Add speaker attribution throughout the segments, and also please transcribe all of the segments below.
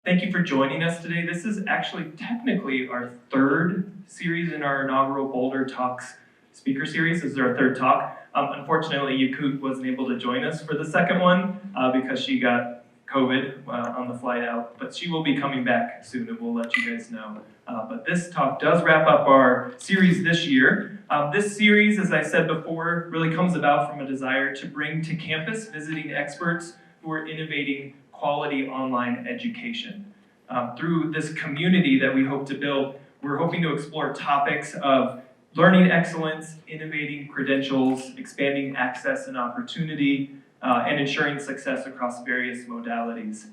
Speaker 1: Thank you for joining us today. This is actually technically our third series in our inaugural Boulder Talks speaker series. This is our third talk. Unfortunately, Yakut wasn't able to join us for the second one because she got COVID on the flight out, but she will be coming back soon and we'll let you guys know. But this talk does wrap up our series this year. This series, as I said before, really comes about from a desire to bring to campus visiting experts who are innovating quality online education. Through this community that we hope to build, we're hoping to explore topics of learning excellence, innovating credentials, expanding access and opportunity, and ensuring success across various modalities.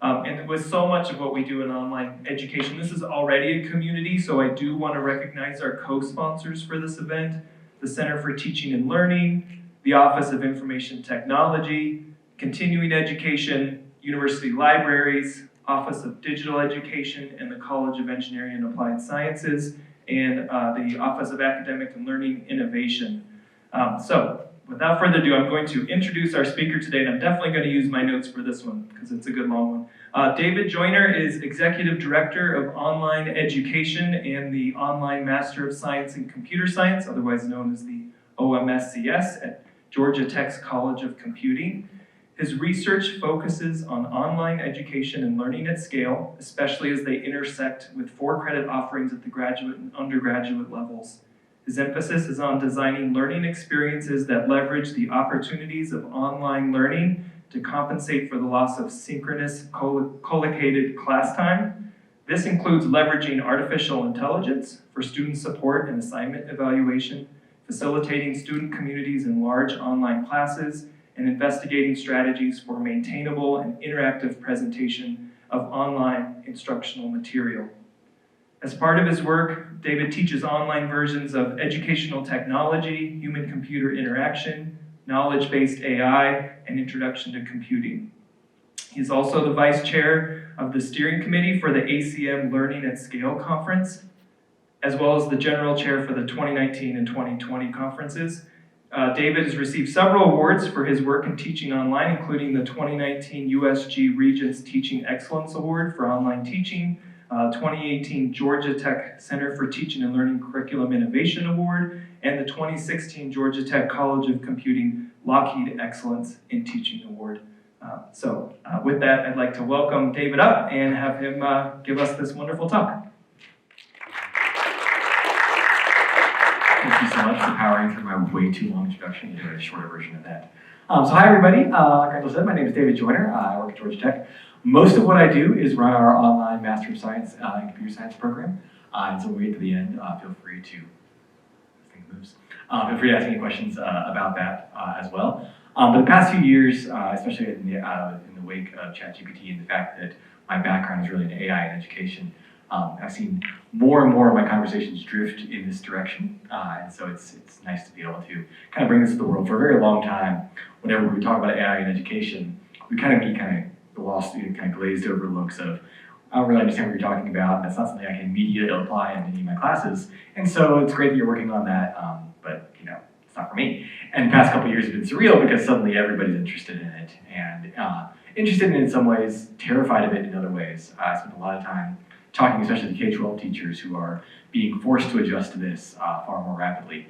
Speaker 1: And with so much of what we do in online education, this is already a community, so I do want to recognize our co-sponsors for this event, the Center for Teaching and Learning, the Office of Information Technology, Continuing Education, University Libraries, Office of Digital Education, and the College of Engineering and Applied Sciences, and the Office of Academic and Learning Innovation. So, without further ado, I'm going to introduce our speaker today, and I'm definitely going to use my notes for this one, because it's a good long one. David Joyner is Executive Director of Online Education and the Online Master of Science in Computer Science, otherwise known as the OMSCS, at Georgia Tech's College of Computing. His research focuses on online education and learning at scale, especially as they intersect with 4-credit offerings at the graduate and undergraduate levels. His emphasis is on designing learning experiences that leverage the opportunities of online learning to compensate for the loss of synchronous collocated class time. This includes leveraging artificial intelligence for student support and assignment evaluation, facilitating student communities in large online classes, and investigating strategies for maintainable and interactive presentation of online instructional material. As part of his work, David teaches online versions of educational technology, human-computer interaction, knowledge-based AI, and introduction to computing. He's also the vice chair of the steering committee for the ACM Learning at Scale conference, as well as the general chair for the 2019 and 2020 conferences. David has received several awards for his work in teaching online, including the 2019 USG Regents Teaching Excellence Award for online teaching, 2018 Georgia Tech Center for Teaching and Learning Curriculum Innovation Award, and the 2016 Georgia Tech College of Computing Lockheed Excellence in Teaching Award. With that, I'd like to welcome David up and have him give us this wonderful talk.
Speaker 2: Thank you so much for powering through my way too long introduction into a shorter version of that. So hi everybody, like Rachel said, my name is David Joyner. I work at Georgia Tech. Most of what I do is run our online Master of Science in Computer Science program. And so when we get to the end, feel free to, feel free to ask any questions about that as well. But the past few years, especially in the wake of ChatGPT and the fact that my background is really in AI and education, I've seen more and more of my conversations drift in this direction, and so it's nice to be able to kind of bring this to the world. For a very long time, whenever we talk about AI and education, we kind of get the lost, kind of glazed over looks of, I don't really understand what you're talking about, and that's not something I can immediately apply in any of my classes, and so it's great that you're working on that, but it's not for me. And the past couple of years have been surreal because suddenly everybody's interested in it, and interested in it in some ways, terrified of it in other ways. I spent a lot of time talking especially to K-12 teachers who are being forced to adjust to this far more rapidly.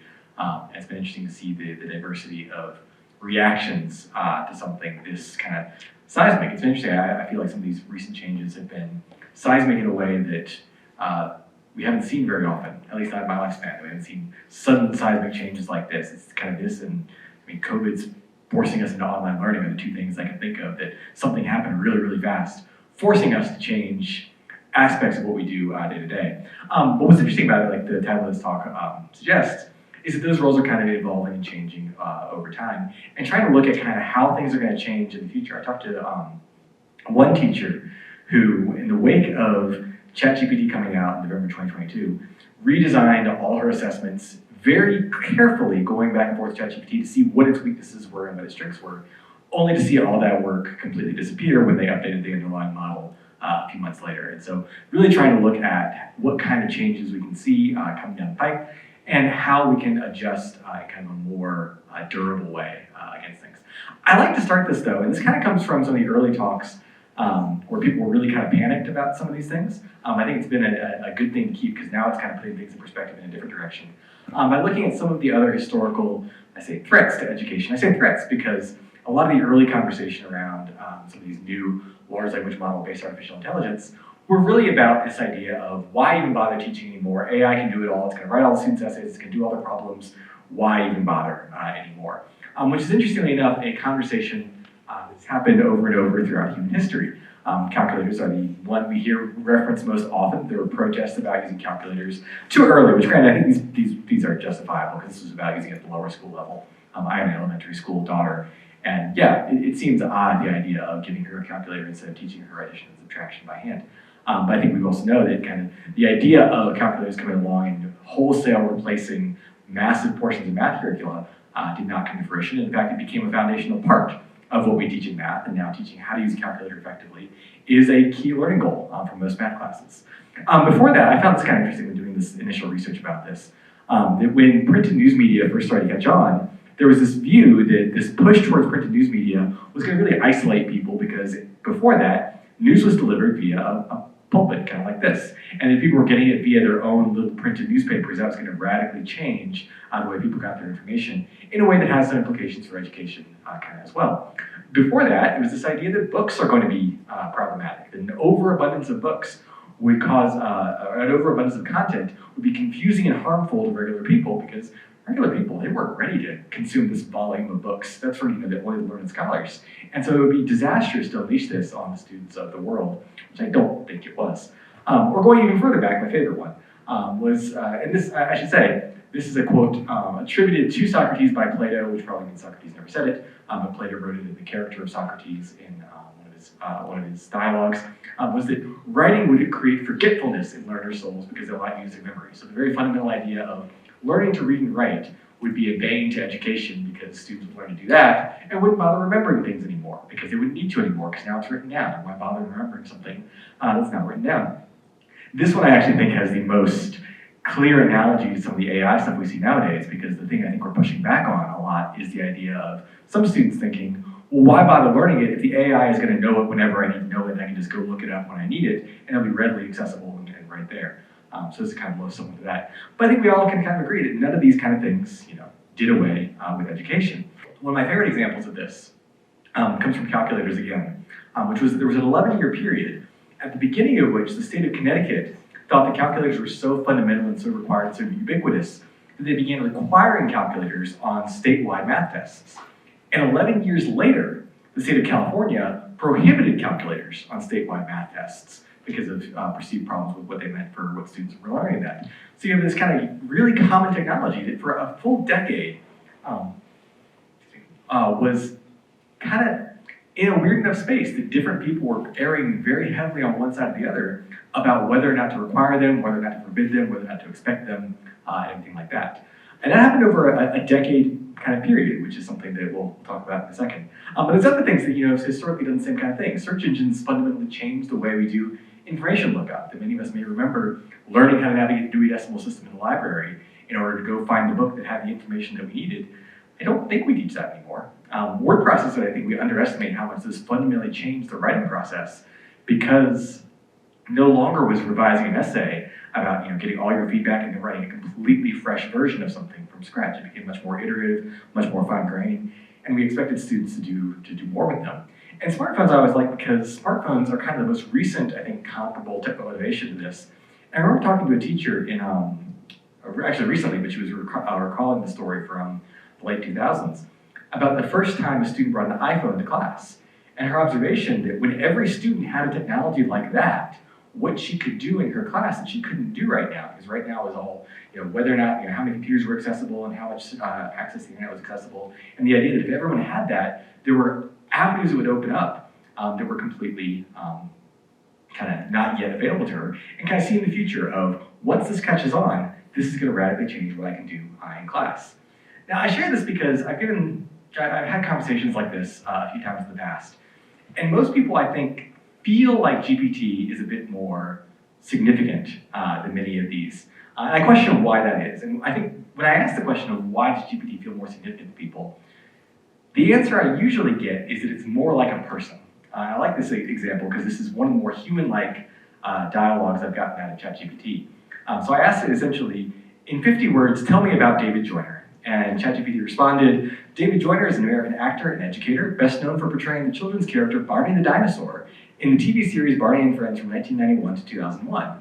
Speaker 2: It's been interesting to see the diversity of reactions to something this kind of seismic. It's been interesting. I feel like some of these recent changes have been seismic in a way that we haven't seen very often, at least not in my lifespan. We haven't seen sudden seismic changes like this. It's kind of this, and COVID's forcing us into online learning are the two things I can think of that something happened really, really fast, forcing us to change aspects of what we do day to day. But what's interesting about it, like the title of this talk suggests, is that those roles are kind of evolving and changing over time, and trying to look at kind of how things are going to change in the future. I talked to one teacher who, in the wake of ChatGPT coming out in November 2022, redesigned all her assessments very carefully, going back and forth with ChatGPT to see what its weaknesses were and what its strengths were, only to see all that work completely disappear when they updated the underlying model a few months later. And so really trying to look at what kind of changes we can see coming down the pipe and how we can adjust in kind of a more durable way against things. I like to start this though, and this kind of comes from some of the early talks where people were really kind of panicked about some of these things. I think it's been a good thing to keep because now it's kind of putting things in perspective in a different direction. By looking at some of the other historical, I say threats to education. I say threats because a lot of the early conversation around some of these new large language model-based artificial intelligence were really about this idea of why even bother teaching anymore? AI can do it all. It's going to write all the students' essays. It's going to do all their problems. Why even bother anymore? Which is, interestingly enough, a conversation that's happened over and over throughout human history. Calculators are the one we hear referenced most often. There were protests about using calculators too early, which granted, I think these are justifiable because this is about using it at the lower school level. I have an elementary school daughter, and yeah, it seems odd, the idea of giving her a calculator instead of teaching her addition and subtraction by hand. But I think we also know that kind of the idea of calculators coming along and wholesale replacing massive portions of math curricula did not come to fruition. In fact, it became a foundational part of what we teach in math, and now teaching how to use a calculator effectively is a key learning goal for most math classes. Before that, I found this kind of interesting when doing this initial research about this, that when printed news media first started to catch on, there was this view that this push towards printed news media was going to really isolate people because before that, news was delivered via a pulpit, kind of like this. And if people were getting it via their own little printed newspapers, that was going to radically change the way people got their information in a way that has some implications for education kind of as well. Before that, it was this idea that books are going to be problematic. An overabundance of books would cause, an overabundance of content would be confusing and harmful to regular people because regular people, they weren't ready to consume this volume of books. That's for the only learned scholars. And so it would be disastrous to unleash this on the students of the world, which I don't think it was. Or going even further back, my favorite one was, and this, I should say, this is a quote attributed to Socrates by Plato, which probably means Socrates never said it, but Plato wrote it in the character of Socrates in one of his dialogues, was that writing would create forgetfulness in learners' souls because they'll not use their memory. So the very fundamental idea of learning to read and write would be a bane to education because students would learn to do that and wouldn't bother remembering things anymore because they wouldn't need to anymore because now it's written down. Why bother remembering something that's not written down? This one I actually think has the most clear analogy to some of the AI stuff we see nowadays because the thing I think we're pushing back on a lot is the idea of some students thinking, well, why bother learning it if the AI is going to know it whenever I need to know it and I can just go look it up when I need it and it'll be readily accessible and right there. So this kind of blows someone to that. But I think we all can kind of agree that none of these kind of things, did away with education. One of my favorite examples of this comes from calculators again, which was that there was an 11-year period at the beginning of which the state of Connecticut thought that calculators were so fundamental and so required and so ubiquitous that they began requiring calculators on statewide math tests. And 11 years later, the state of California prohibited calculators on statewide math tests because of perceived problems with what they meant for what students were learning then. So you have this kind of really common technology that for a full decade was kind of in a weird enough space that different people were erring very heavily on one side or the other about whether or not to require them, whether or not to forbid them, whether or not to expect them, and everything like that. And that happened over a decade kind of period, which is something that we'll talk about in a second. But there's other things that have historically done the same kind of thing. Search engines fundamentally changed the way we do information lookup. That many of us may remember learning how to navigate the Dewey Decimal System in the library in order to go find the book that had the information that we needed. I don't think we teach that anymore. Word processing, I think we underestimate how much this fundamentally changed the writing process because no longer was revising an essay about getting all your feedback and then writing a completely fresh version of something from scratch. It became much more iterative, much more fine-grained, and we expected students to do more with them. And smartphones I always like because smartphones are kind of the most recent, I think, comparable technical innovation to this. And I remember talking to a teacher in, actually recently, but she was recalling the story from the late 2000s about the first time a student brought an iPhone to class. And her observation that when every student had a technology like that, what she could do in her class that she couldn't do right now, because right now is all, whether or not, how many computers were accessible and how much access to the internet was accessible. And the idea that if everyone had that, there were avenues that would open up that were completely kind of not yet available to her, and kind of see in the future of once this catches on, this is going to radically change what I can do in class. Now I share this because I've had conversations like this a few times in the past, and most people I think feel like GPT is a bit more significant than many of these. And I question why that is, and I think when I ask the question of why does GPT feel more significant to people, the answer I usually get is that it's more like a person. I like this example because this is one of the more human-like dialogues I've gotten out of ChatGPT. So I asked it essentially, in 50 words, tell me about David Joyner. And ChatGPT responded, David Joyner is an American actor and educator, best known for portraying the children's character Barney the Dinosaur in the TV series Barney and Friends from 1991 to 2001.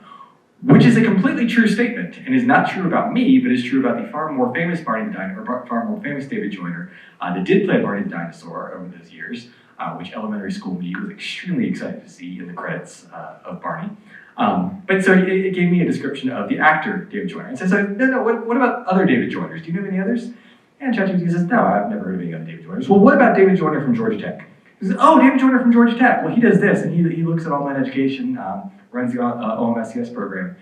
Speaker 2: Which is a completely true statement, and is not true about me, but is true about the far more famous Barney the Dinosaur, or far more famous David Joyner, that did play Barney the Dinosaur over those years, which elementary school me was extremely excited to see in the credits of Barney. But so it gave me a description of the actor David Joyner, and says, no, what about other David Joyners? Do you know any others? And ChatGPT says, no, I've never heard of any other David Joyners. Well, what about David Joyner from Georgia Tech? He says, oh, David Joyner from Georgia Tech. Well, he does this, and he looks at online education, runs the OMSCS program.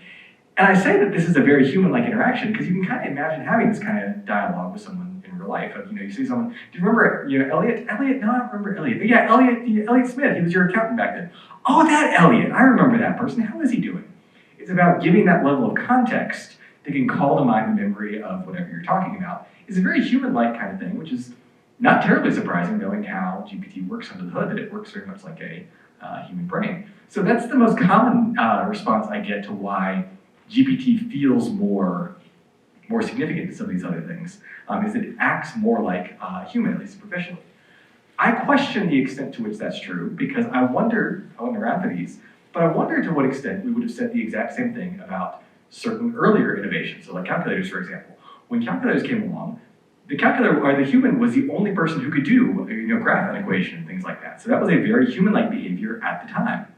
Speaker 2: And I say that this is a very human-like interaction because you can kind of imagine having this kind of dialogue with someone in real life. You see someone, do you remember, Elliot? Elliot? No, I don't remember Elliot. But yeah, Elliot Smith, he was your accountant back then. Oh, that Elliot, I remember that person. How is he doing? It's about giving that level of context that can call to mind the memory of whatever you're talking about. It's a very human-like kind of thing, which is not terribly surprising knowing how GPT works under the hood, that it works very much like a human brain. So that's the most common response I get to why GPT feels more significant than some of these other things, is that it acts more like a human, at least superficially. I question the extent to which that's true, because I wasn't around for these, but I wonder to what extent we would have said the exact same thing about certain earlier innovations, so like calculators, for example. When calculators came along, the calculator, or the human, was the only person who could do graph an equation and things like that. So that was a very human-like behavior at the time.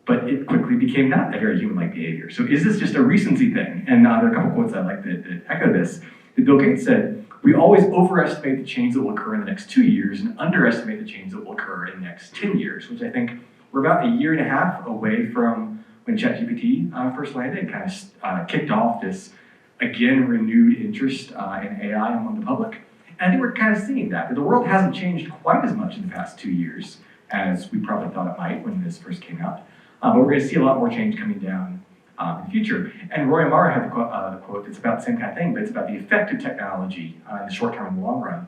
Speaker 2: But it quickly became not a very human-like behavior. So is this just a recency thing? And there are a couple quotes I like that echo this. That Bill Gates said, we always overestimate the change that will occur in the next 2 years and underestimate the change that will occur in the next 10 years, which I think we're about a year and a half away from when ChatGPT first landed, kind of kicked off this, again, renewed interest in AI among the public. And I think we're kind of seeing that the world hasn't changed quite as much in the past 2 years as we probably thought it might when this first came out. But we're going to see a lot more change coming down in the future. And Roy Amara had the quote that's about the same kind of thing, but it's about the effect of technology in the short term and the long run.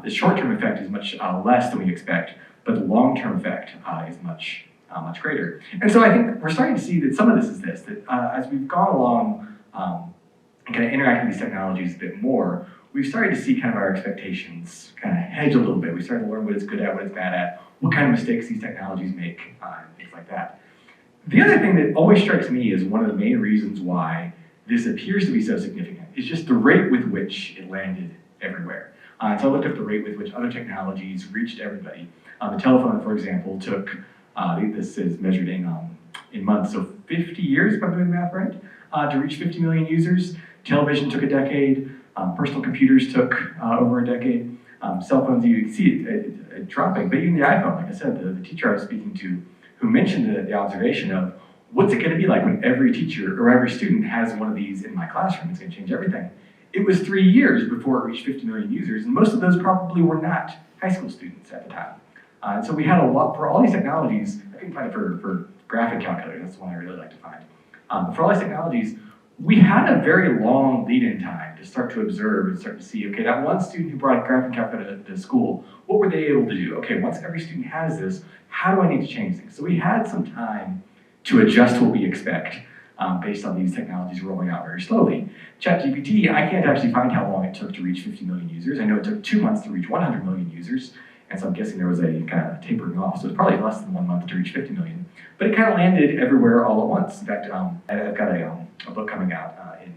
Speaker 2: The short-term effect is much less than we expect, but the long-term effect is much greater. And so I think we're starting to see that some of this is this, that as we've gone along and kind of interact with these technologies a bit more, we've started to see kind of our expectations kind of hedge a little bit. We started to learn what it's good at, what it's bad at, what kind of mistakes these technologies make, and things like that. The other thing that always strikes me as one of the main reasons why this appears to be so significant is just the rate with which it landed everywhere. So I looked up the rate with which other technologies reached everybody. The telephone, for example, took, this is measured in months, so 50 years, if I'm doing the math right, to reach 50 million users. Television took a decade. Personal computers took over a decade. Cell phones, you see it dropping, but even the iPhone, like I said, the teacher I was speaking to, who mentioned the observation of what's it going to be like when every teacher or every student has one of these in my classroom? It's going to change everything. It was 3 years before it reached 50 million users, and most of those probably were not high school students at the time. And so we had a lot, for all these technologies, I couldn't find it for graphic calculator, that's the one I really like to find. But for all these technologies, we had a very long lead-in time to start to observe and start to see, okay, that one student who brought a graphic calculator to school, what were they able to do? Okay, once every student has this, how do I need to change things? So we had some time to adjust what we expect based on these technologies rolling out very slowly. ChatGPT, I can't actually find how long it took to reach 50 million users. I know it took 2 months to reach 100 million users, and so I'm guessing there was a kind of tapering off. So it's probably less than 1 month to reach 50 million. But it kind of landed everywhere all at once. In fact, I've got a book coming out in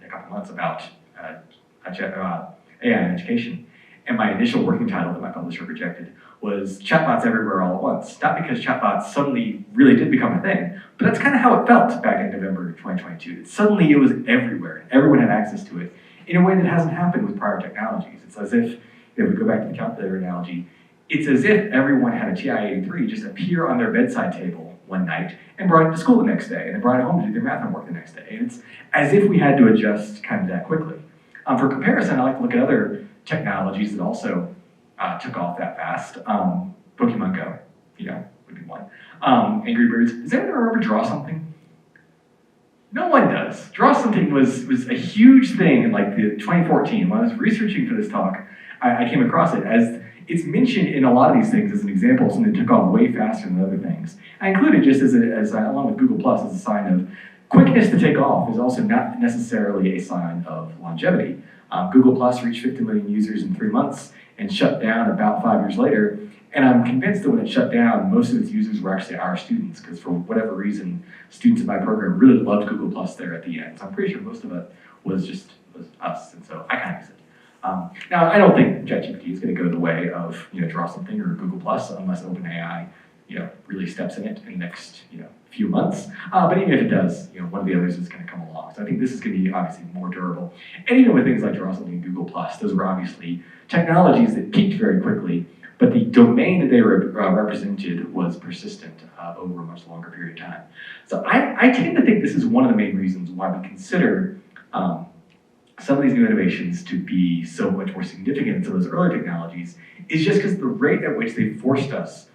Speaker 2: a couple months about AI and education. And my initial working title that my publisher rejected was Chatbots Everywhere All at Once. Not because chatbots suddenly really did become a thing, but that's kind of how it felt back in November 2022. Suddenly it was everywhere. Everyone had access to it in a way that hasn't happened with prior technologies. It's as if we go back to the calculator analogy, it's as if everyone had a TI-83 just appear on their bedside table one night and brought it to school the next day, and then brought it home to do their math homework the next day. And it's as if we had to adjust kind of that quickly. For comparison, I like to look at other technologies that also took off that fast. Pokemon Go, would be one. Angry Birds. Does anyone remember Draw Something? No one does. Draw something was a huge thing in like the 2014. When I was researching for this talk, I came across it as it's mentioned in a lot of these things as an example of something that took off way faster than other things. I included just along with Google Plus as a sign of quickness to take off is also not necessarily a sign of longevity. Google Plus reached 50 million users in 3 months and shut down about 5 years later. And I'm convinced that when it shut down, most of its users were actually our students, because for whatever reason, students in my program really loved Google Plus there at the end. So I'm pretty sure most of it was us, and so I kind of use it. Now, I don't think ChatGPT is going to go the way of Draw Something or Google Plus unless OpenAI really steps in it in the next few months. But even if it does, one of the others is going to come along. So I think this is going to be obviously more durable. And even with things like Draw Something and Google Plus, those were obviously technologies that peaked very quickly. But the domain that they represented was persistent over a much longer period of time. So I tend to think this is one of the main reasons why we consider some of these new innovations to be so much more significant than some of those earlier technologies, is just because the rate at which they forced us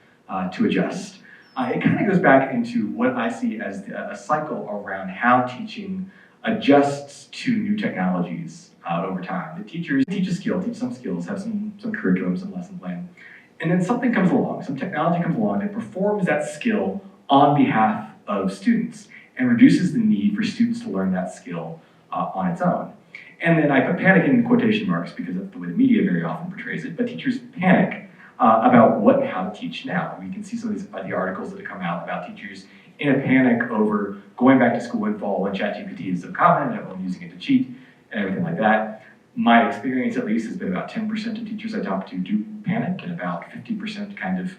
Speaker 2: to adjust. It kind of goes back into what I see as a cycle around how teaching adjusts to new technologies over time. The teachers teach some skills, have some curriculum, some lesson plan, and then something comes along, some technology comes along that performs that skill on behalf of students and reduces the need for students to learn that skill on its own. And then I put panic in quotation marks because that's the way the media very often portrays it, but teachers panic about what and how to teach now. We can see some of the articles that have come out about teachers in a panic over going back to school in fall when ChatGPT is so common and everyone using it to cheat and everything like that. My experience, at least, has been about 10% of teachers I talk to do panic, and about 50% kind of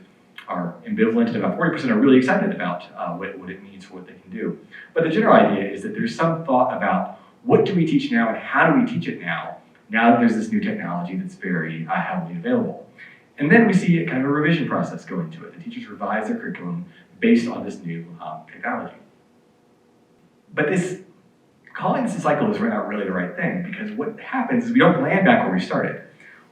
Speaker 2: are ambivalent, and about 40% are really excited about what it means for what they can do. But the general idea is that there's some thought about what do we teach now and how do we teach it now that there's this new technology that's very heavily available. And then we see kind of a revision process go into it. The teachers revise their curriculum based on this new technology. But calling this a cycle is not really the right thing, because what happens is we don't land back where we started.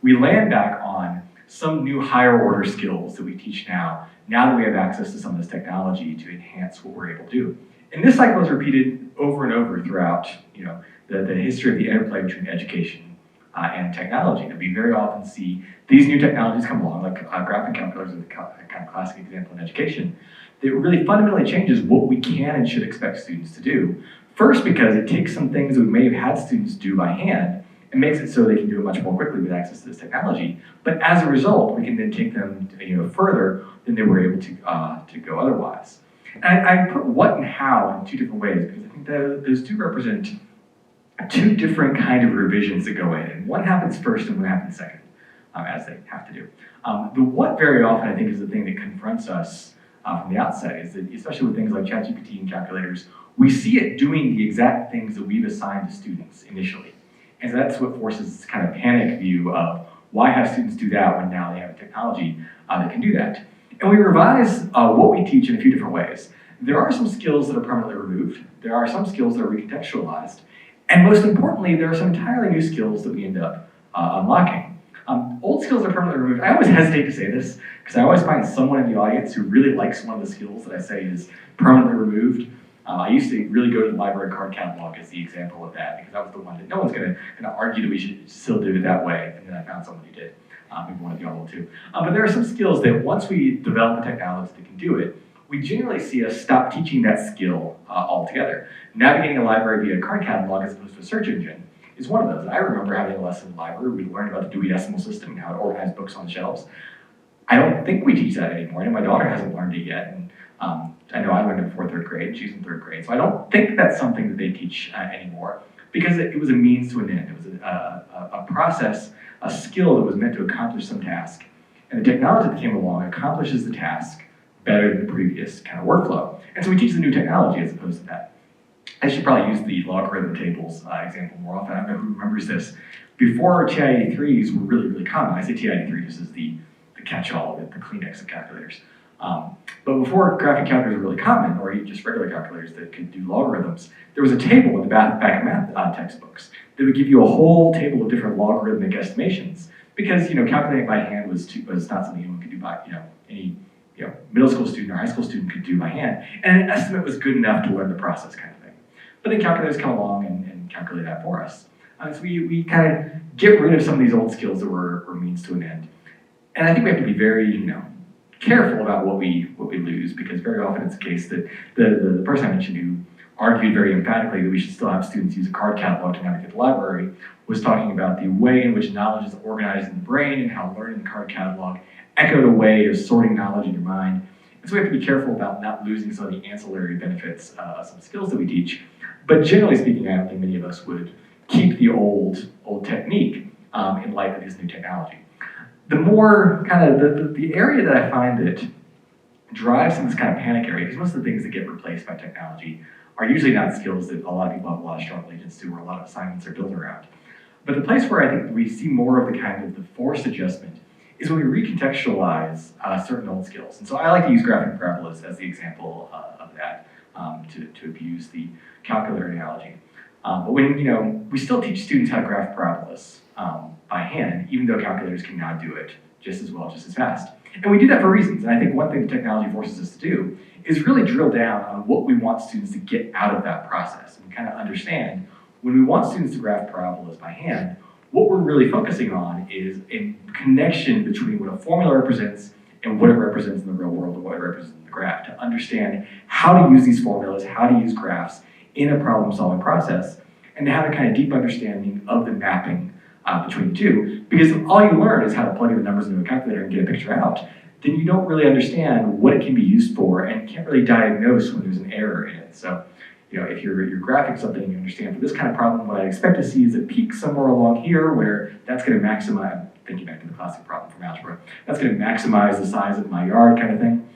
Speaker 2: We land back on some new higher order skills that we teach now that we have access to some of this technology to enhance what we're able to do. And this cycle is repeated over and over throughout the history of the interplay between education and technology. That we very often see these new technologies come along, like graphic calculators is a kind of classic example in education, that really fundamentally changes what we can and should expect students to do. First, because it takes some things that we may have had students do by hand and makes it so they can do it much more quickly with access to this technology. But as a result, we can then take them further than they were able to go otherwise. And I put what and how in two different ways, because I think those two represent two different kind of revisions that go in. And one happens first and one happens second, as they have to do. The what very often I think is the thing that confronts us from the outset, is that especially with things like ChatGPT and calculators, we see it doing the exact things that we've assigned to students initially. And so that's what forces this kind of panic view of why have students do that when now they have a technology that can do that. And we revise what we teach in a few different ways. There are some skills that are permanently removed. There are some skills that are recontextualized. And most importantly, there are some entirely new skills that we end up unlocking. Old skills are permanently removed. I always hesitate to say this, because I always find someone in the audience who really likes one of the skills that I say is permanently removed. I used to really go to the library card catalog as the example of that, because that was the one that no one's going to argue that we should still do it that way. And then I found someone who did. Maybe one of y'all will too. But there are some skills that once we develop a technology that can do it, we generally see us stop teaching that skill altogether. Navigating a library via a card catalog as opposed to a search engine is one of those. I remember having a lesson in the library. We learned about the Dewey Decimal System and how to organize books on shelves. I don't think we teach that anymore, and my daughter hasn't learned it yet. And I know I learned it before third grade. She's in third grade. So I don't think that's something that they teach anymore, because it was a means to an end. It was a process, a skill that was meant to accomplish some task. And the technology that came along accomplishes the task better than the previous kind of workflow. And so we teach the new technology as opposed to that. I should probably use the logarithm tables example more often. I don't know who remembers this. Before TI-83s were really, really common. I say TI-83 just as the catch-all, the Kleenex of calculators. But before graphic calculators were really common, or just regular calculators that could do logarithms, there was a table in the back of math textbooks that would give you a whole table of different logarithmic estimations, because calculating by hand was not something anyone could do by any middle school student or high school student could do by hand, and an estimate was good enough to learn the process kind of thing. But then calculators come along and calculate that for us. So we kind of get rid of some of these old skills that were means to an end. And I think we have to be very, careful about what we lose, because very often it's the case that the person I mentioned who argued very emphatically that we should still have students use a card catalog to navigate the library was talking about the way in which knowledge is organized in the brain and how learning the card catalog echoed a way of sorting knowledge in your mind. And so we have to be careful about not losing some of the ancillary benefits of some skills that we teach. But generally speaking, I don't think many of us would keep the old technique in light of this new technology. The more kind of the area that I find that drives some of this kind of panic area, because most of the things that get replaced by technology are usually not skills that a lot of people have a lot of strong allegiance to, or a lot of assignments are built around. But the place where I think we see more of the kind of the forced adjustment is when we recontextualize certain old skills. And so I like to use graphing parabolas as the example of that, to abuse the calculator analogy. But when, we still teach students how to graph parabolas by hand, even though calculators can now do it just as well, just as fast. And we do that for reasons. And I think one thing technology forces us to do is really drill down on what we want students to get out of that process and kind of understand when we want students to graph parabolas by hand, what we're really focusing on is a connection between what a formula represents and what it represents in the real world and what it represents in the graph, to understand how to use these formulas, how to use graphs in a problem-solving process, and to have a kind of deep understanding of the mapping between the two. Because if all you learn is how to plug in the numbers into a calculator and get a picture out, then you don't really understand what it can be used for and can't really diagnose when there's an error in it. So, if you're graphing something, you understand for this kind of problem, what I expect to see is a peak somewhere along here where that's going to maximize, thinking back to the classic problem from algebra, that's going to maximize the size of my yard kind of thing.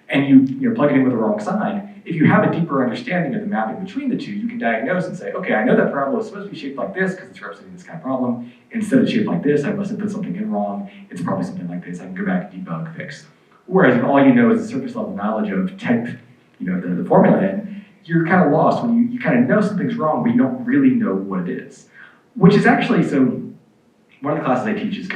Speaker 2: And you plug it in with the wrong sign. If you have a deeper understanding of the mapping between the two, you can diagnose and say, okay, I know that parabola is supposed to be shaped like this because it's representing this kind of problem. Instead of shaped like this, I must have put something in wrong. It's probably something like this. I can go back and debug, fix. Whereas if all you know is the surface level knowledge of type, the formula in, you're kind of lost when you kind of know something's wrong, but you don't really know what it is. Which is actually, so one of the classes I teach is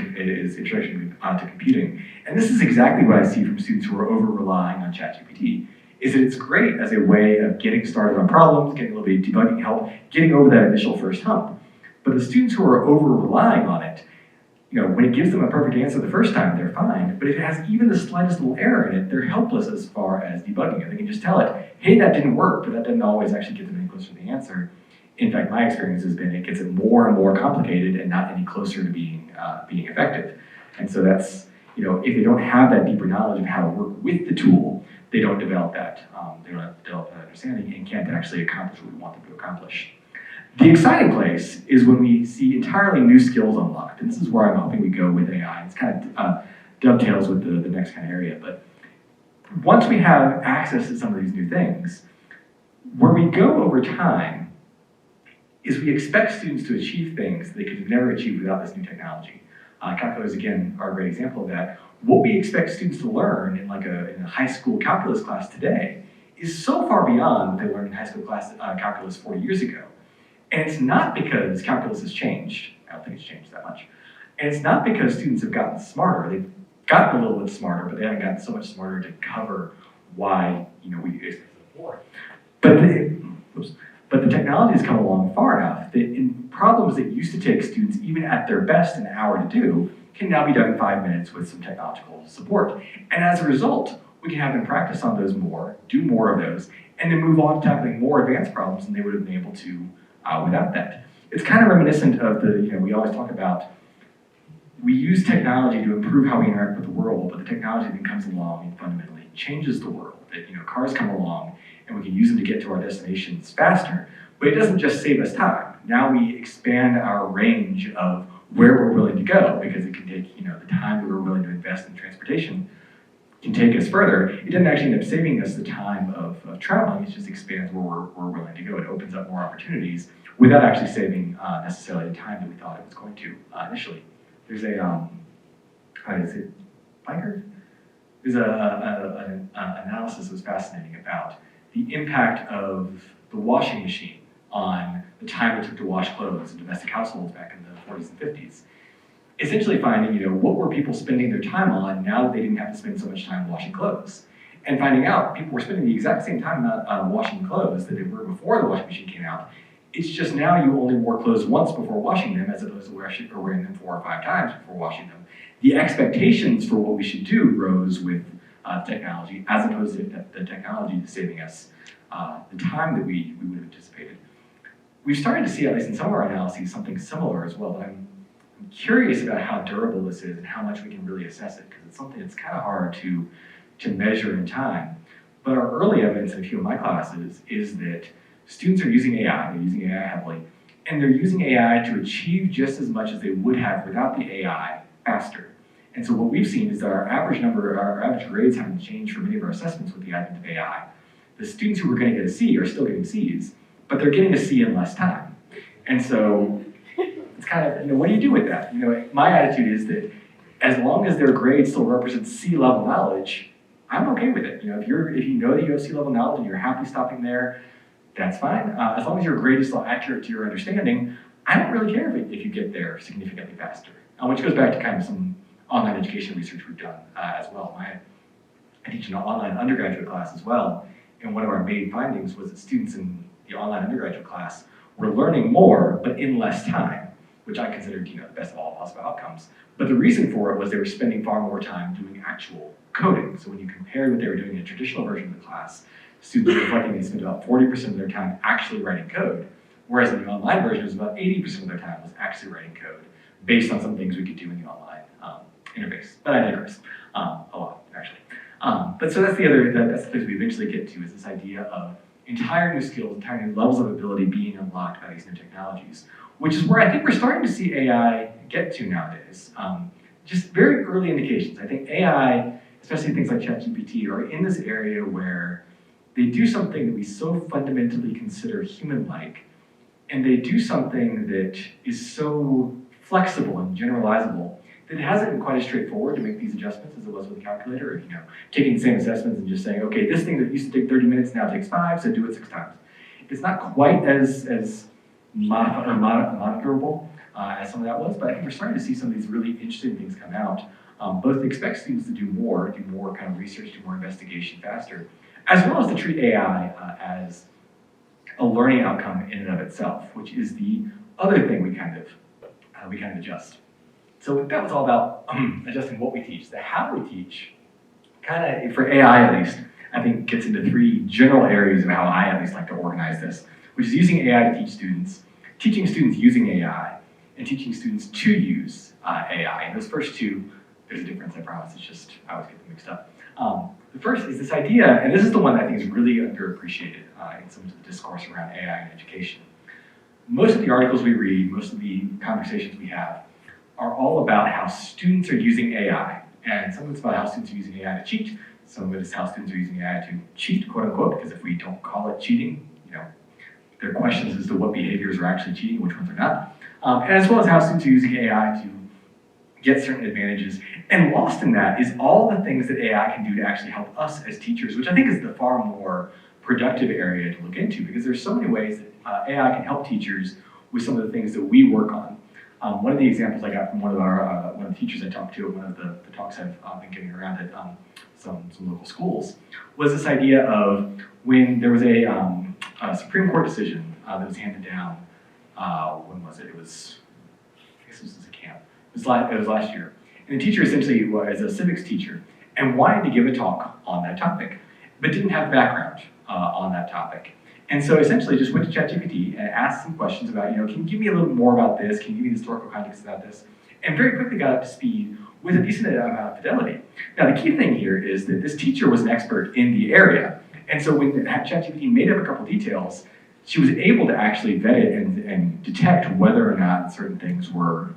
Speaker 2: Introduction to Computing. And this is exactly what I see from students who are over-relying on ChatGPT, is that it's great as a way of getting started on problems, getting a little bit of debugging help, getting over that initial first hump. But the students who are over-relying on it, when it gives them a perfect answer the first time, they're fine. But if it has even the slightest little error in it, they're helpless as far as debugging it. They can just tell it, hey, that didn't work, but that doesn't always actually get them any closer to the answer. In fact, my experience has been it gets it more and more complicated and not any closer to being effective. And so that's, if they don't have that deeper knowledge of how to work with the tool, they don't develop that. They don't develop that understanding and can't actually accomplish what we want them to accomplish. The exciting place is when we see entirely new skills unlocked. And this is where I'm hoping we go with AI. It's kind of dovetails with the next kind of area. But once we have access to some of these new things, where we go over time is we expect students to achieve things they could never achieve without this new technology. Calculators, again, are a great example of that. What we expect students to learn in in a high school calculus class today is so far beyond what they learned in high school calculus 40 years ago. And it's not because calculus has changed. I don't think it's changed that much. And it's not because students have gotten smarter. They've gotten a little bit smarter, but they haven't gotten so much smarter to cover why we expect it more. But the technology has come along far enough that in problems that used to take students even at their best an hour to do can now be done in 5 minutes with some technological support. And as a result, we can have them practice on those more, do more of those, and then move on to tackling more advanced problems than they would have been able to without that. It's kind of reminiscent of we always talk about, we use technology to improve how we interact with the world, but the technology then comes along and fundamentally changes the world. That cars come along and we can use them to get to our destinations faster, but it doesn't just save us time. Now we expand our range of where we're willing to go, because it can take, the time that we're willing to invest in transportation can take us further. It doesn't actually end up saving us the time of traveling, it just expands where we're willing to go. It opens up more opportunities without actually saving necessarily the time that we thought it was going to initially. There's a, Biker? There's an analysis that was fascinating about the impact of the washing machine on the time it took to wash clothes in domestic households back in the 40s and 50s. Essentially finding, what were people spending their time on now that they didn't have to spend so much time washing clothes. and finding out people were spending the exact same time washing clothes that they were before the washing machine came out. It's just now you only wore clothes once before washing them as opposed to wearing them 4 or 5 times before washing them. The expectations for what we should do rose with technology as opposed to the technology saving us the time that we would have anticipated. We've started to see, at least in some of our analyses, something similar as well, but I'm curious about how durable this is and how much we can really assess it, because it's something that's kind of hard to measure in time. But our early evidence in a few of my classes is that students are using AI, they're using AI heavily, and they're using AI to achieve just as much as they would have without the AI faster. And so what we've seen is that our average grades haven't changed for many of our assessments with the advent of AI. The students who were going to get a C are still getting Cs, but they're getting a C in less time. And so it's kind of, what do you do with that? My attitude is that as long as their grade still represents C-level knowledge, I'm okay with it. If you know that you have C-level knowledge and you're happy stopping there, that's fine. As long as your grade is still accurate to your understanding, I don't really care if you get there significantly faster. Which goes back to kind of some online education research we've done as well. I teach an online undergraduate class as well, and one of our main findings was that students in the online undergraduate class were learning more, but in less time, which I considered the best of all possible outcomes. But the reason for it was they were spending far more time doing actual coding. So when you compare what they were doing in a traditional version of the class, students were reflecting they spent about 40% of their time actually writing code, whereas in the online version, it was about 80% of their time was actually writing code, based on some things we could do in the online interface. But I digress a lot, actually. But so that's the place we eventually get to, is this idea of entire new skills, entire new levels of ability being unlocked by these new technologies, which is where I think we're starting to see AI get to nowadays. Just very early indications. I think AI, especially things like ChatGPT, are in this area where they do something that we so fundamentally consider human-like, and they do something that is so flexible and generalizable that it hasn't been quite as straightforward to make these adjustments as it was with a calculator, or taking the same assessments and just saying, okay, this thing that used to take 30 minutes now takes 5, so do it 6 times. It's not quite as monitorable as some of that was, but I think we're starting to see some of these really interesting things come out, both to expect students to do more kind of research, do more investigation faster, as well as to treat AI as a learning outcome in and of itself, which is the other thing we kind of adjust. So that was all about adjusting what we teach. The how we teach, kind of, for AI at least, I think gets into 3 general areas of how I at least like to organize this, which is using AI to teach students, teaching students using AI, and teaching students to use AI. And those first 2, there's a difference, I promise. It's just, I always get them mixed up. The first is this idea, and this is the one that I think is really underappreciated in some of the discourse around AI and education. Most of the articles we read, most of the conversations we have, are all about how students are using AI. And some of it's about how students are using AI to cheat. Some of it is how students are using AI to cheat, quote unquote, because if we don't call it cheating, there are questions as to what behaviors are actually cheating, which ones are not. And as well as how students are using AI to get certain advantages. And lost in that is all the things that AI can do to actually help us as teachers, which I think is the far more productive area to look into, because there's so many ways that AI can help teachers with some of the things that we work on. One of the examples I got from one of the teachers I talked to at one of the talks I've been giving around at some local schools was this idea of when there was a Supreme Court decision that was handed down. When was it? I guess it was a camp. It was last year. And the teacher essentially was a civics teacher and wanted to give a talk on that topic, but didn't have background on that topic. And so essentially just went to ChatGPT and asked some questions about, can you give me a little more about this? Can you give me the historical context about this? And very quickly got up to speed with a decent amount of fidelity. Now the key thing here is that this teacher was an expert in the area. And so when ChatGPT made up a couple details, she was able to actually vet it and detect whether or not certain things were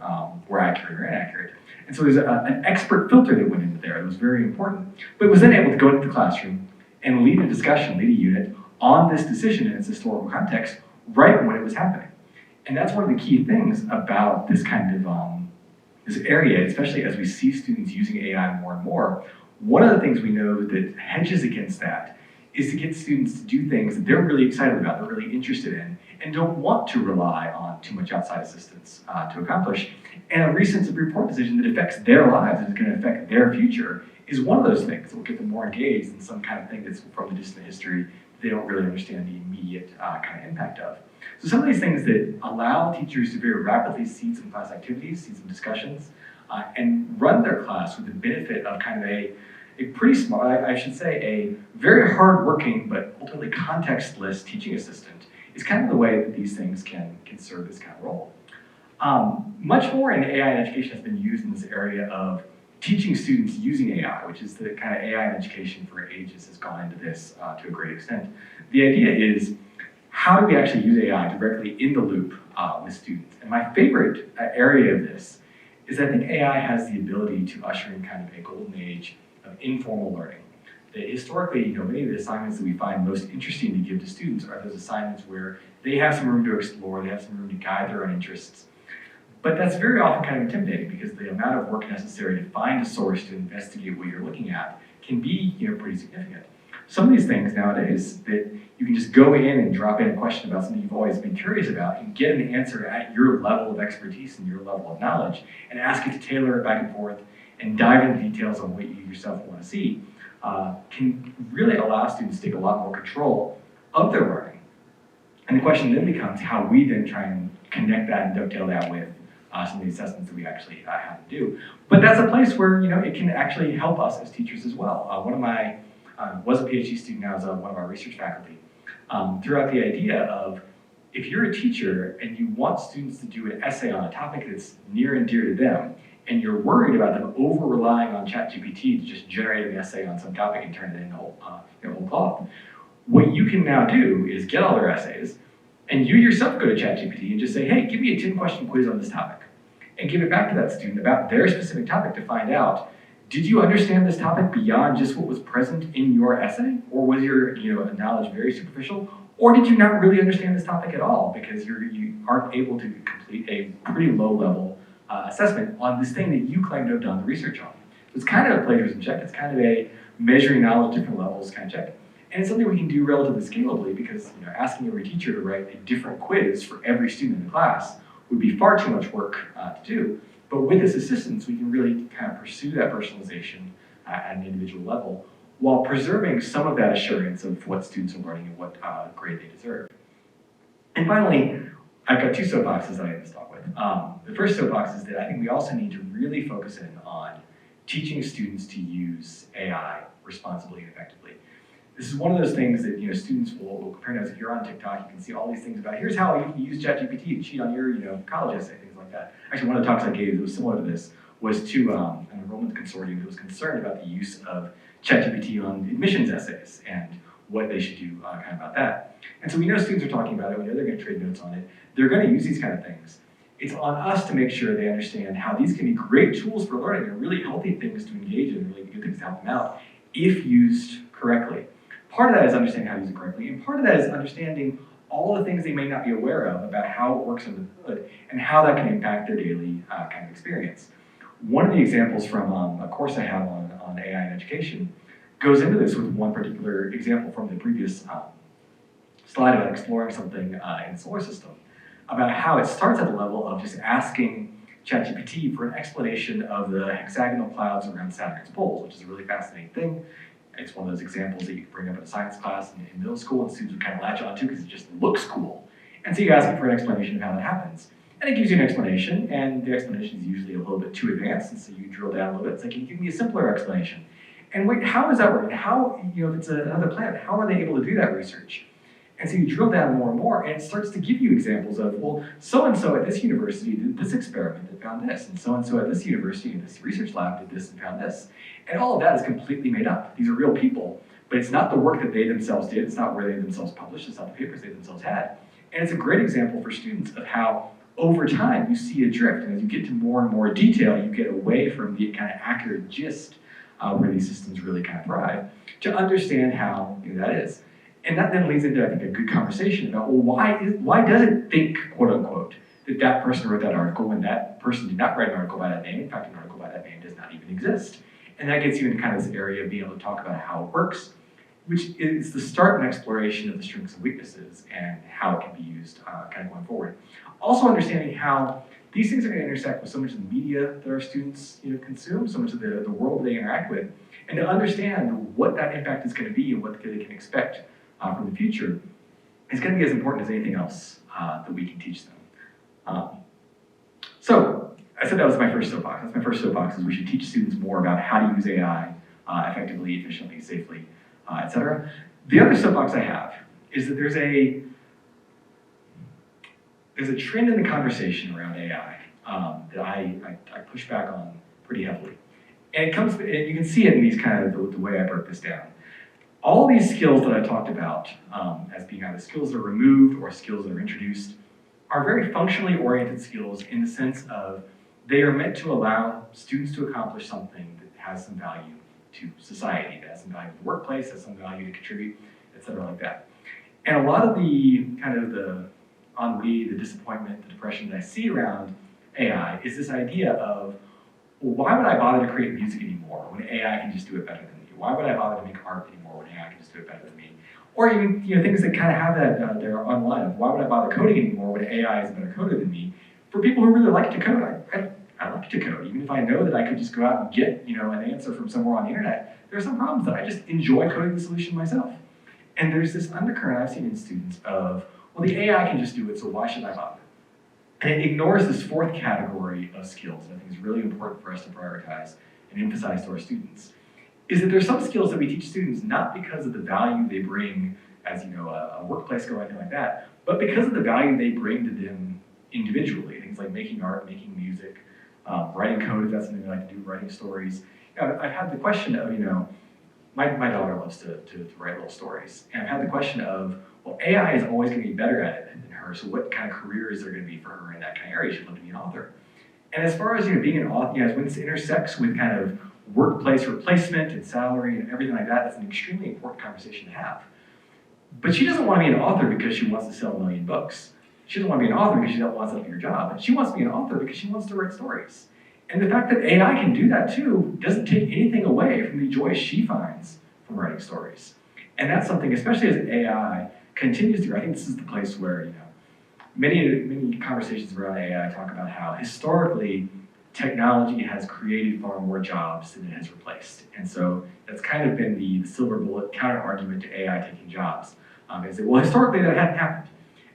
Speaker 2: accurate or inaccurate. And so there's an expert filter that went into there that was very important, but was then able to go into the classroom and lead a discussion, lead a unit on this decision in its historical context right when it was happening. And that's one of the key things about this kind of this area, especially as we see students using AI more and more. One of the things we know that hedges against that is to get students to do things that they're really excited about, they're really interested in, and don't want to rely on too much outside assistance to accomplish. And a recent Supreme Court decision that affects their lives, is going to affect their future, is one of those things that will get them more engaged in some kind of thing that's from the distant history that they don't really understand the immediate kind of impact of. So some of these things that allow teachers to very rapidly see some class activities, see some discussions, and run their class with the benefit of kind of a pretty smart, I should say, a very hard-working but ultimately contextless teaching assistant is kind of the way that these things can serve this kind of role. Much more in AI and education has been used in this area of teaching students using AI, which is the kind of AI and education for ages has gone into this to a great extent. The idea is, how do we actually use AI directly in the loop with students? And my favorite area of this is I think AI has the ability to usher in kind of a golden age of informal learning. That historically, many of the assignments that we find most interesting to give to students are those assignments where they have some room to explore, they have some room to guide their own interests. But that's very often kind of intimidating because the amount of work necessary to find a source to investigate what you're looking at can be pretty significant. Some of these things nowadays that you can just go in and drop in a question about something you've always been curious about and get an answer at your level of expertise and your level of knowledge and ask it to tailor it back and forth and dive into details on what you yourself want to see can really allow students to take a lot more control of their learning. And the question then becomes how we then try and connect that and dovetail that with some of the assessments that we actually have to do. But that's a place where it can actually help us as teachers as well. One of my was a PhD student, now is one of our research faculty, threw out the idea of if you're a teacher and you want students to do an essay on a topic that's near and dear to them, and you're worried about them over-relying on ChatGPT to just generate an essay on some topic and turn it into whole cloth, what you can now do is get all their essays, and you yourself go to ChatGPT and just say, hey, give me a 10-question quiz on this topic, and give it back to that student about their specific topic to find out, did you understand this topic beyond just what was present in your essay? Or was your knowledge very superficial? Or did you not really understand this topic at all because you aren't able to complete a pretty low-level assessment on this thing that you claim to have done the research on? So it's kind of a plagiarism check. It's kind of a measuring knowledge at different levels kind of check. And it's something we can do relatively scalably because asking every teacher to write a different quiz for every student in the class would be far too much work to do. But with this assistance, we can really kind of pursue that personalization at an individual level while preserving some of that assurance of what students are learning and what grade they deserve. And finally, I've got two soapboxes that I have to talk with. The first soapbox is that I think we also need to really focus in on teaching students to use AI responsibly and effectively. This is one of those things that students will compare notes. If you're on TikTok, you can see all these things about here's how you can use ChatGPT to cheat on your college essay, things like that. Actually, one of the talks I gave that was similar to this was to an enrollment consortium that was concerned about the use of ChatGPT on admissions essays and what they should do kind of about that. And so we know students are talking about it, we know they're going to trade notes on it, they're going to use these kind of things. It's on us to make sure they understand how these can be great tools for learning and really healthy things to engage in, really good things to help them out if used correctly. Part of that is understanding how to use it correctly, and part of that is understanding all the things they may not be aware of about how it works under the hood and how that can impact their daily kind of experience. One of the examples from a course I have on AI and education goes into this with one particular example from the previous slide about exploring something in the solar system, about how it starts at the level of just asking ChatGPT for an explanation of the hexagonal clouds around Saturn's poles, which is a really fascinating thing. It's one of those examples that you can bring up in a science class in middle school and students would kind of latch on to because it just looks cool. And so you ask it for an explanation of how that happens. And it gives you an explanation, and the explanation is usually a little bit too advanced, and so you drill down a little bit. It's like, can you give me a simpler explanation? And wait, how does that work? How, if it's another planet, how are they able to do that research? And so you drill down more and more, and it starts to give you examples of, well, so-and-so at this university did this experiment and found this, and so-and-so at this university in this research lab did this and found this. And all of that is completely made up. These are real people, but it's not the work that they themselves did, it's not where they themselves published, it's not the papers they themselves had. And it's a great example for students of how, over time, you see a drift, and as you get to more and more detail, you get away from the kind of accurate gist where these systems really kind of thrive, to understand how that is. And that then leads into, I think, a good conversation about, well, why does it think, quote unquote, that that person wrote that article when that person did not write an article by that name? In fact, an article by that name does not even exist. And that gets you into kind of this area of being able to talk about how it works, which is the start and exploration of the strengths and weaknesses and how it can be used kind of going forward. Also understanding how these things are going to intersect with so much of the media that our students consume, so much of the world they interact with, and to understand what that impact is going to be and what they can expect from the future is going to be as important as anything else that we can teach them. So I said that was my first soapbox. That's my first soapbox, is we should teach students more about how to use AI effectively, efficiently, safely, etc. The other soapbox I have is that there's a trend in the conversation around AI that I push back on pretty heavily. And you can see it in these kind of the way I broke this down. All these skills that I talked about as being either skills that are removed or skills that are introduced are very functionally oriented skills in the sense of they are meant to allow students to accomplish something that has some value to society, that has some value to the workplace, has some value to contribute, et cetera, like that. And a lot of the kind of the ennui, the disappointment, the depression that I see around AI is this idea of, well, why would I bother to create music anymore when AI can just do it better than me? Why would I bother to make art anymore when AI can just do it better than me? Or even things that kind of have that there online of, why would I bother coding anymore when AI is a better coder than me? For people who really like to code, I like to code. Even if I know that I could just go out and get an answer from somewhere on the internet, there are some problems that I just enjoy coding the solution myself. And there's this undercurrent I've seen in students of, well, the AI can just do it, so why should I bother? And it ignores this fourth category of skills that I think is really important for us to prioritize and emphasize to our students, is that there's some skills that we teach students not because of the value they bring as a workplace skill or anything like that, but because of the value they bring to them individually. Things like making art, making music, writing code if that's something they like to do, writing stories. I've had the question of, my daughter loves to write little stories, and I've had the question of, well, AI is always going to be better at it than her, so what kind of career is there going to be for her in that kind of area? She'd love to be an author. And as far as being an author, when this intersects with kind of workplace replacement and salary and everything like that, that's an extremely important conversation to have. But she doesn't want to be an author because she wants to sell 1 million books. She doesn't want to be an author because she wants to have your job. She wants to be an author because she wants to write stories. And the fact that AI can do that too doesn't take anything away from the joy she finds from writing stories. And that's something, especially as AI continues to, I think this is the place where, many conversations around AI talk about how historically technology has created far more jobs than it has replaced. And so that's kind of been the silver bullet counter argument to AI taking jobs. Is that, well, historically that hadn't happened.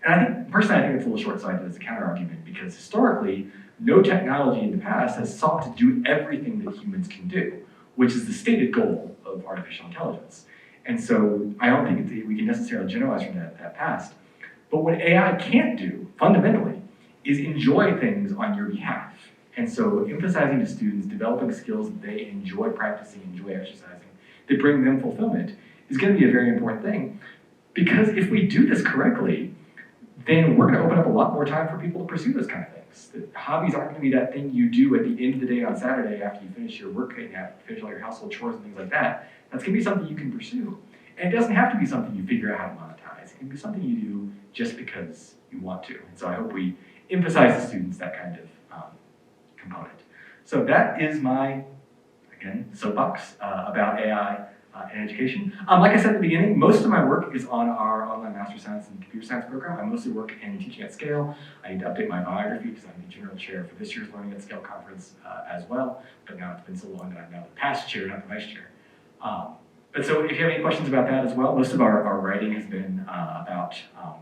Speaker 2: And I think it's a little short-sighted as a counter argument, because historically, no technology in the past has sought to do everything that humans can do, which is the stated goal of artificial intelligence. And so I don't think we can necessarily generalize from that past. But what AI can't do, fundamentally, is enjoy things on your behalf. And so emphasizing to students developing skills that they enjoy practicing, enjoy exercising, that bring them fulfillment, is going to be a very important thing. Because if we do this correctly, then we're going to open up a lot more time for people to pursue those kind of things. The hobbies aren't going to be that thing you do at the end of the day on Saturday after you finish your work and finish all your household chores and things like that. That's going to be something you can pursue. And it doesn't have to be something you figure out how to monetize. It can be something you do just because you want to. And so I hope we emphasize to students that kind of component. So that is my, again, soapbox about AI in education. Like I said at the beginning, most of my work is on our online Master Science and Computer Science program. I mostly work in teaching at scale. I need to update my biography because I'm the general chair for this year's Learning at Scale conference as well. But now it's been so long that I'm now the past chair, not the vice chair. But so if you have any questions about that as well, most of our writing has been about,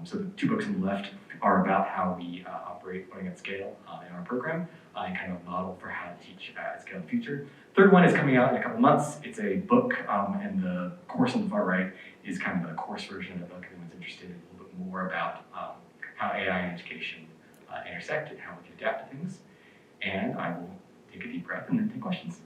Speaker 2: so the 2 books on the left are about how we operate Learning at Scale in our program and kind of model for how to teach at scale in the future. Third one is coming out in a couple months. It's a book, and the course on the far right is kind of a course version of the book. If anyone's interested in a little bit more about how AI and education intersect and how we can adapt to things. And I will take a deep breath and then take questions.